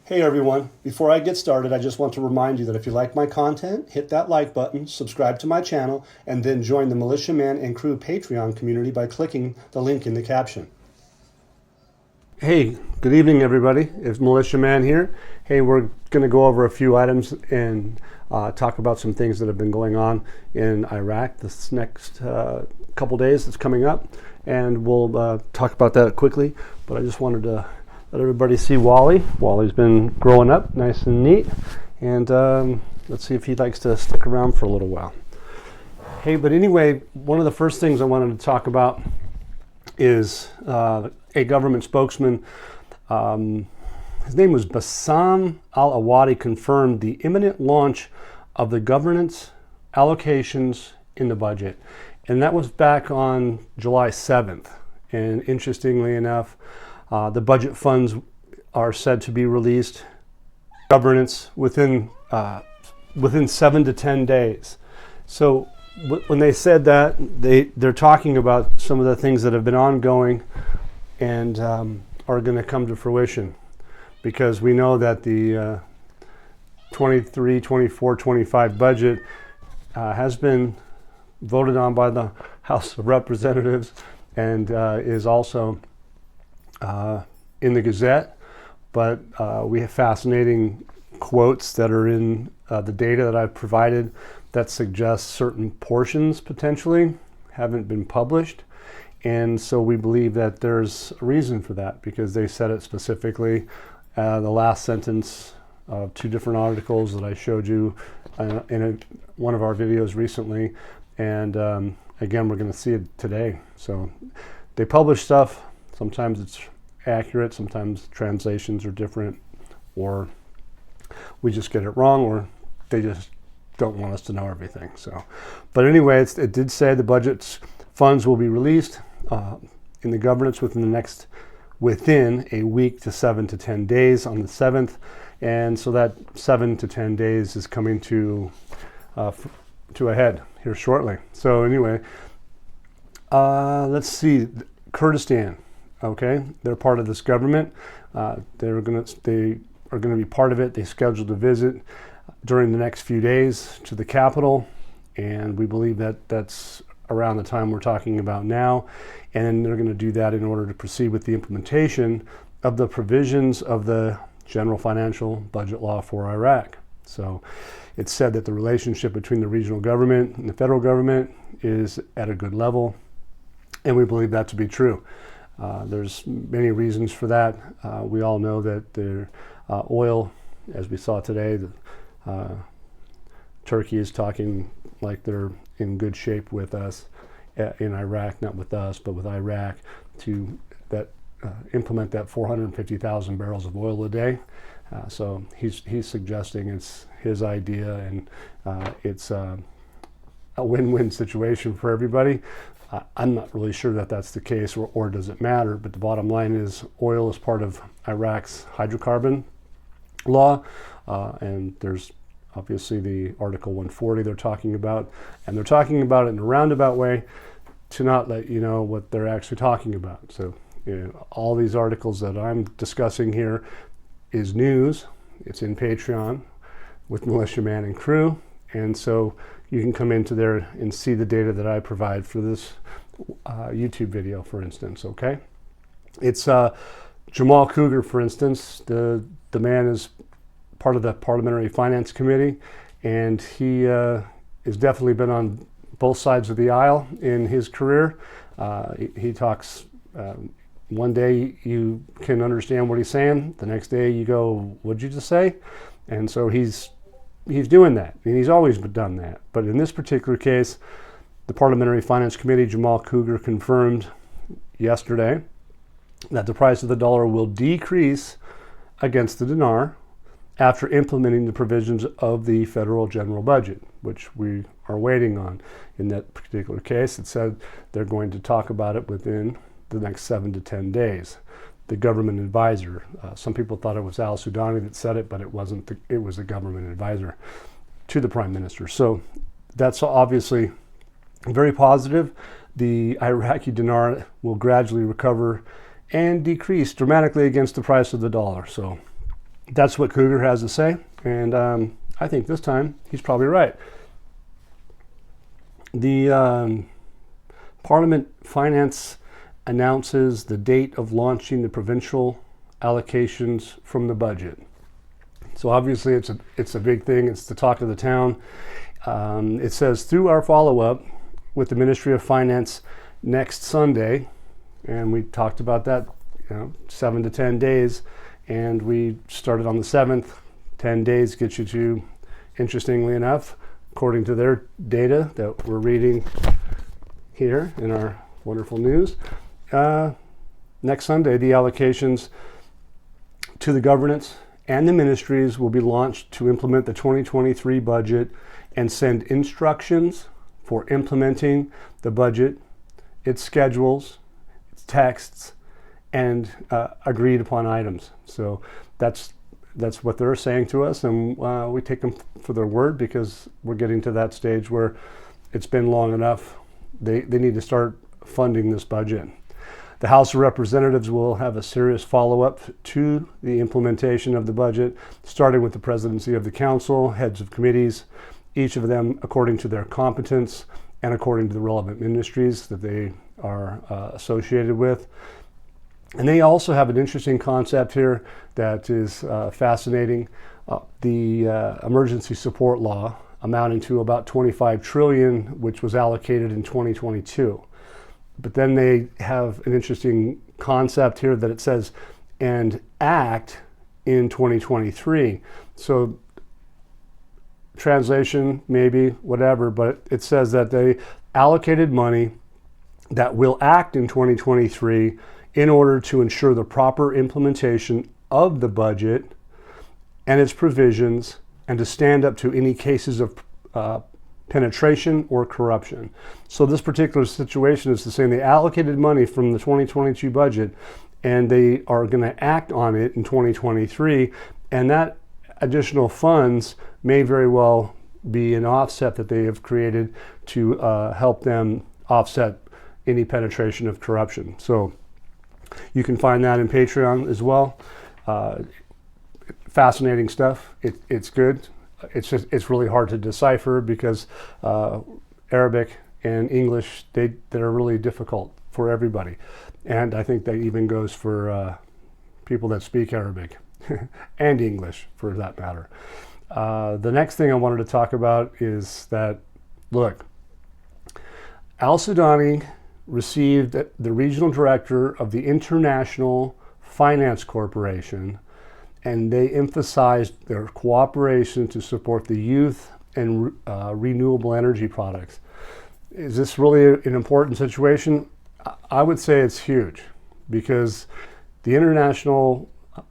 Hey everyone, before I get started, I just want to remind you that if you like my content, hit that like button, subscribe to my channel, and then join the Militiaman and Crew Patreon community by clicking the link in the caption. Hey, good evening everybody. It's Militiaman here. Hey, we're going to go over a few items and talk about some things that have been going on in Iraq this next couple days that's coming up. And we'll talk about that quickly, but I just wanted to let everybody see Wally. Wally's been growing up nice and neat, and let's see if he likes to stick around for a little while. Hey, but anyway, one of the first things I wanted to talk about is a government spokesman. His name was Bassam al-Awadi, confirmed the imminent launch of the governance allocations in the budget. And that was back on July 7th. And interestingly enough, the budget funds are said to be released, governance within 7 to 10 days. So when they said that, they're talking about some of the things that have been ongoing and are going to come to fruition, because we know that the 23, 24, 25 budget has been voted on by the House of Representatives and is also in the Gazette, but we have fascinating quotes that are in the data that I've provided that suggests certain portions potentially haven't been published. And so we believe that there's a reason for that, because they said it specifically. The last sentence of two different articles that I showed you in one of our videos recently. And again, we're going to see it today. So they publish stuff. Sometimes it's accurate, sometimes translations are different, or we just get it wrong, or they just don't want us to know everything. So, but anyway, it did say the budget's funds will be released in the governance within a week to 7 to 10 days on the 7th. And so that 7 to 10 days is coming to a head here shortly. So anyway, let's see, Kurdistan. Okay, they're part of this government. They are going to be part of it. They scheduled a visit during the next few days to the capital, and we believe that that's around the time we're talking about now. And they're going to do that in order to proceed with the implementation of the provisions of the General Financial Budget Law for Iraq. So it's said that the relationship between the regional government and the federal government is at a good level, and we believe that to be true. There's many reasons for that. We all know that the oil, as we saw today, Turkey is talking like they're in good shape with us in Iraq, not with us, but with Iraq, to implement that 450,000 barrels of oil a day. So he's suggesting it's his idea, and it's a win-win situation for everybody. I'm not really sure that that's the case, or does it matter, but the bottom line is oil is part of Iraq's hydrocarbon law, and there's obviously the Article 140 they're talking about, and they're talking about it in a roundabout way to not let you know what they're actually talking about. So all these articles that I'm discussing here is news. It's in Patreon with Militiaman and Crew, and so you can come into there and see the data that I provide for this YouTube video, for instance. Okay, it's Jamal Cougar, for instance. The man is part of the Parliamentary Finance Committee, and he has definitely been on both sides of the aisle in his career. He talks. One day you can understand what he's saying. The next day you go, "What'd you just say?" And so he's doing that, and he's always done that. But in this particular case, the Parliamentary Finance Committee, Jamal Cougar, confirmed yesterday that the price of the dollar will decrease against the dinar after implementing the provisions of the federal general budget, which we are waiting on. In that particular case, it said they're going to talk about it within the next 7 to 10 days. The government advisor, some people thought it was Al Sudani that said it, but it wasn't. It was the government advisor to the prime minister. So that's obviously very positive. The Iraqi dinar will gradually recover and decrease dramatically against the price of the dollar. So That's what Cougar has to say, and I think this time he's probably right. The Parliament Finance announces the date of launching the provincial allocations from the budget. So obviously it's a big thing. It's the talk of the town. It says, through our follow-up with the Ministry of Finance next Sunday, and we talked about that, 7 to 10 days, and we started on the 7th. 10 days gets you to, interestingly enough, according to their data that we're reading here in our wonderful news, next Sunday, the allocations to the governance and the ministries will be launched to implement the 2023 budget and send instructions for implementing the budget, its schedules, its texts, and agreed upon items. So that's what they're saying to us, and we take them for their word, because we're getting to that stage where it's been long enough. They need to start funding this budget. The House of Representatives will have a serious follow-up to the implementation of the budget, starting with the presidency of the council, heads of committees, each of them according to their competence and according to the relevant ministries that they are associated with. And they also have an interesting concept here that is fascinating. The emergency support law, amounting to about $25 trillion, which was allocated in 2022. But then they have an interesting concept here that it says, and act in 2023. So translation, maybe, whatever, but it says that they allocated money that will act in 2023 in order to ensure the proper implementation of the budget and its provisions, and to stand up to any cases of penetration or corruption. So this particular situation is the same. They allocated money from the 2022 budget, and they are going to act on it in 2023, and that additional funds may very well be an offset that they have created to help them offset any penetration of corruption. So you can find that in Patreon as well. Fascinating stuff. It's good. It's really hard to decipher, because Arabic and English, they're really difficult for everybody. And I think that even goes for people that speak Arabic and English, for that matter. The next thing I wanted to talk about is that, look, Al Sudani received the regional director of the International Finance Corporation, and they emphasized their cooperation to support the youth and renewable energy products. Is this really an important situation? I would say it's huge, because the International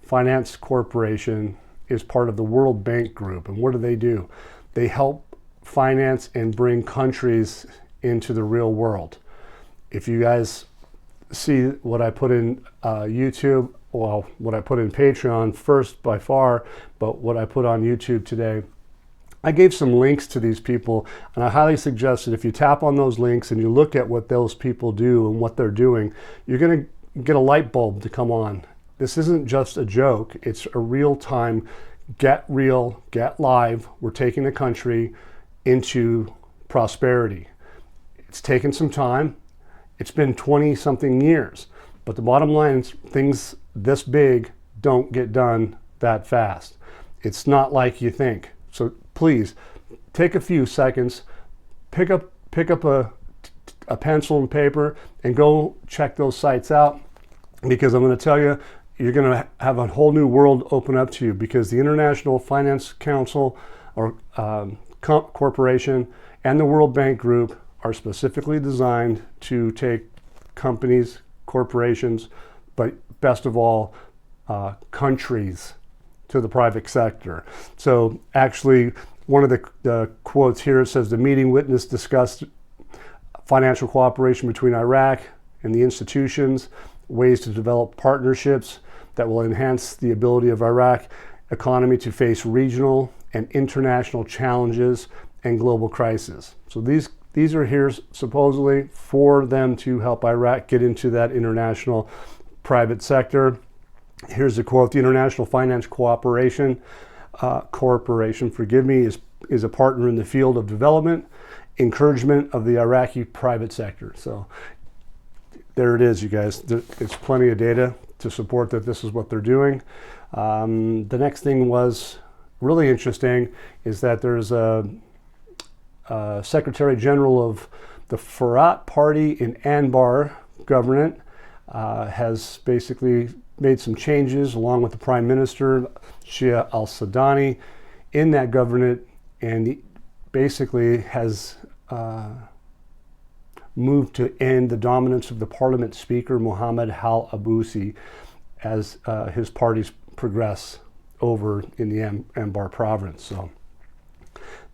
Finance Corporation is part of the World Bank Group. And what do? They help finance and bring countries into the real world. If you guys see what I put in YouTube, well, what I put in Patreon first by far, but what I put on YouTube today, I gave some links to these people, and I highly suggest that if you tap on those links and you look at what those people do and what they're doing, you're going to get a light bulb to come on. This isn't just a joke. It's a real-time, get real, get live. We're taking the country into prosperity. It's taken some time. It's been 20-something years. But the bottom line is, things this big don't get done that fast. It's not like you think. So please, take a few seconds, pick up a pencil and paper, and go check those sites out, because I'm going to tell you, you're going to have a whole new world open up to you, because the International Finance Council or Corporation and the World Bank Group are specifically designed to take companies, corporations, but best of all, countries to the private sector. So actually, one of the quotes here says, the meeting witness discussed financial cooperation between Iraq and the institutions, ways to develop partnerships that will enhance the ability of Iraq economy to face regional and international challenges and global crises. So these are here supposedly for them to help Iraq get into that international private sector. Here's a quote: "The International Finance Corporation, is a partner in the field of development, encouragement of the Iraqi private sector." So there it is, you guys. It's plenty of data to support that this is what they're doing. The next thing was really interesting is that there's a Secretary General of the Farhat Party in Anbar government has basically made some changes along with the Prime Minister, Shia al-Sudani, in that government, and he basically has moved to end the dominance of the Parliament Speaker, Mohammed al-Abusi, as his parties progress over in the Anbar province. So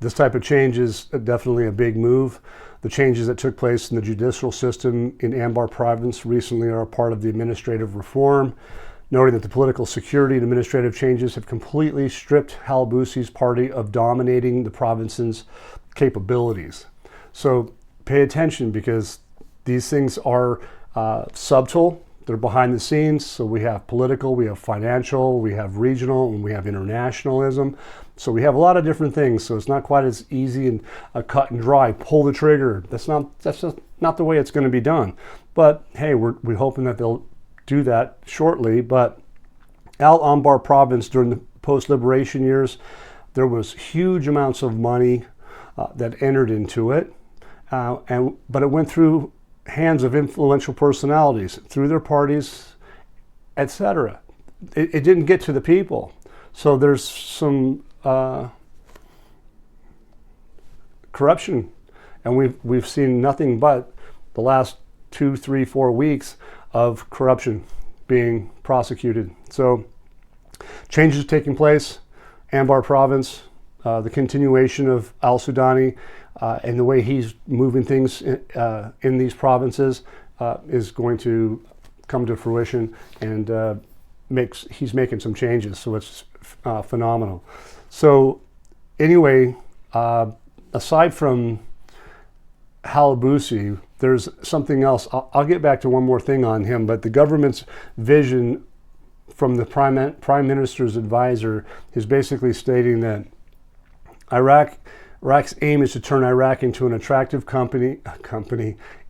this type of change is definitely a big move. The changes that took place in the judicial system in Anbar province recently are a part of the administrative reform, noting that the political security and administrative changes have completely stripped al-Abusi's party of dominating the province's capabilities. So pay attention, because these things are subtle. They're behind the scenes. So we have political, we have financial, we have regional, and we have internationalism. So we have a lot of different things. So it's not quite as easy and cut and dry. Pull the trigger. That's just not the way it's going to be done. But hey, we're hoping that they'll do that shortly. But Anbar province, during the post-liberation years, there was huge amounts of money that entered into it, but it went through hands of influential personalities, through their parties, etc. It didn't get to the people. So there's some corruption, and we've seen nothing but the last 2, 3, 4 weeks of corruption being prosecuted. So changes taking place, Anbar province, the continuation of al-Sudani and the way he's moving things in these provinces is going to come to fruition, and he's making some changes. So it's phenomenal. So anyway, aside from al-Abusi, there's something else. I'll get back to one more thing on him, but the government's vision from the Prime Minister's advisor is basically stating that Iraq's aim is to turn Iraq into an attractive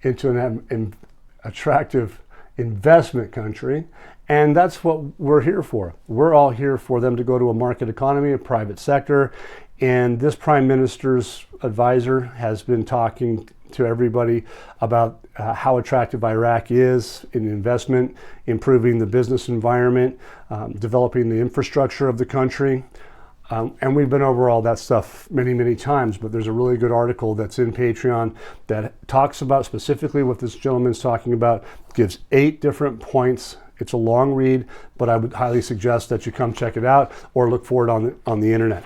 into an attractive investment country. And that's what we're here for. We're all here for them to go to a market economy, a private sector. And this Prime Minister's advisor has been talking to everybody about how attractive Iraq is in investment, improving the business environment, developing the infrastructure of the country. And we've been over all that stuff many, many times, but there's a really good article that's in Patreon that talks about specifically what this gentleman's talking about, gives 8 different points. It's a long read, but I would highly suggest that you come check it out or look for it on the internet.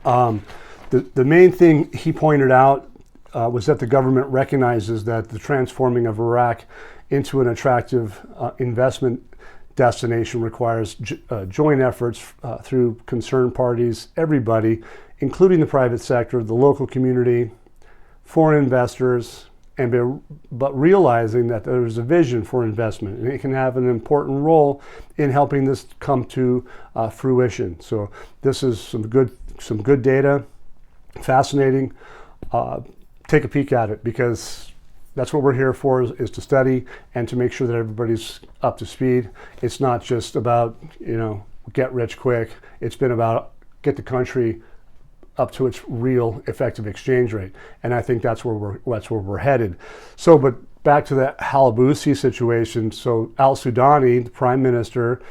The main thing he pointed out was that the government recognizes that the transforming of Iraq into an attractive investment destination requires joint efforts through concerned parties, everybody, including the private sector, the local community, foreign investors, but realizing that there's a vision for investment, and it can have an important role in helping this come to fruition. So this is some good data, fascinating. Take a peek at it, because that's what we're here for, is to study and to make sure that everybody's up to speed. It's not just about, get rich quick. It's been about get the country up to its real effective exchange rate. And I think that's where we're headed. So, but back to the al-Abusi situation. So al-Sudani, the Prime Minister,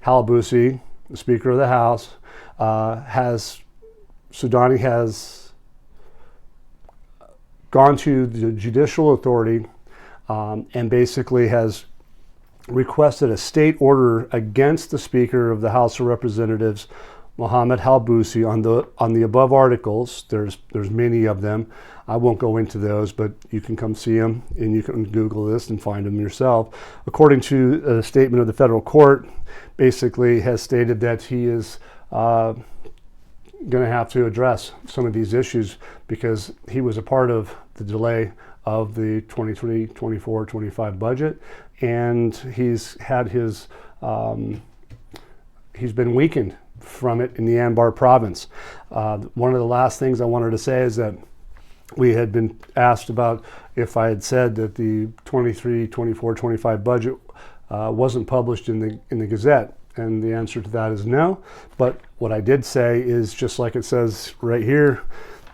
al-Abusi, the Speaker of the House, Sudani has gone to the Judicial Authority and basically has requested a state order against the Speaker of the House of Representatives, Mohammed al-Abusi, on the above articles. There's many of them. I won't go into those, but you can come see them, and you can Google this and find them yourself. According to a statement of the federal court, basically has stated that he is going to have to address some of these issues because he was a part of the delay of the 2020, 24, 25 budget, and he's had his he's been weakened from it in the Anbar province. One of the last things I wanted to say is that we had been asked about if I had said that the 23, 24, 25 budget wasn't published in the Gazette, and the answer to that is no. But what I did say is, just like it says right here,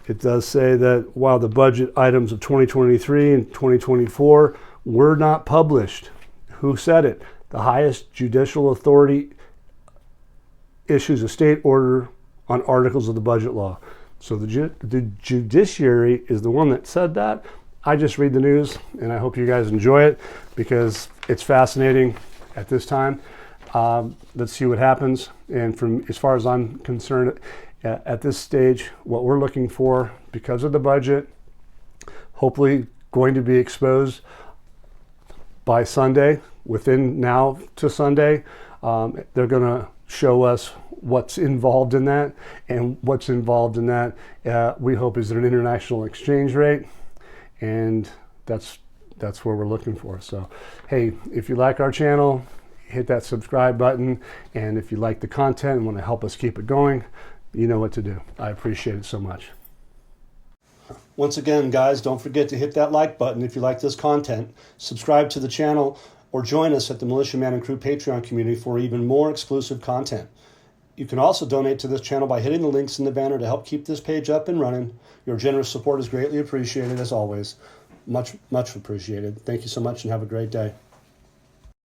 it does say that while the budget items of 2023 and 2024 were not published. Who said it? The highest judicial authority issues a state order on articles of the budget law. So the judiciary is the one that said that. I just read the news, and I hope you guys enjoy it because it's fascinating at this time. Let's see what happens. And from as far as I'm concerned, at this stage, what we're looking for, because of the budget, hopefully going to be exposed by Sunday, within now to Sunday, they're going to show us what's involved in that, and what's involved in that we hope is an international exchange rate, and that's where we're looking for. So hey, if you like our channel, hit that subscribe button, and if you like the content and want to help us keep it going, you know what to do. I appreciate it so much. Once again, guys, don't forget to hit that like button if you like this content, subscribe to the channel, or join us at the Militiaman and Crew Patreon community for even more exclusive content. You can also donate to this channel by hitting the links in the banner to help keep this page up and running. Your generous support is greatly appreciated, as always. Much, much appreciated. Thank you so much, and have a great day.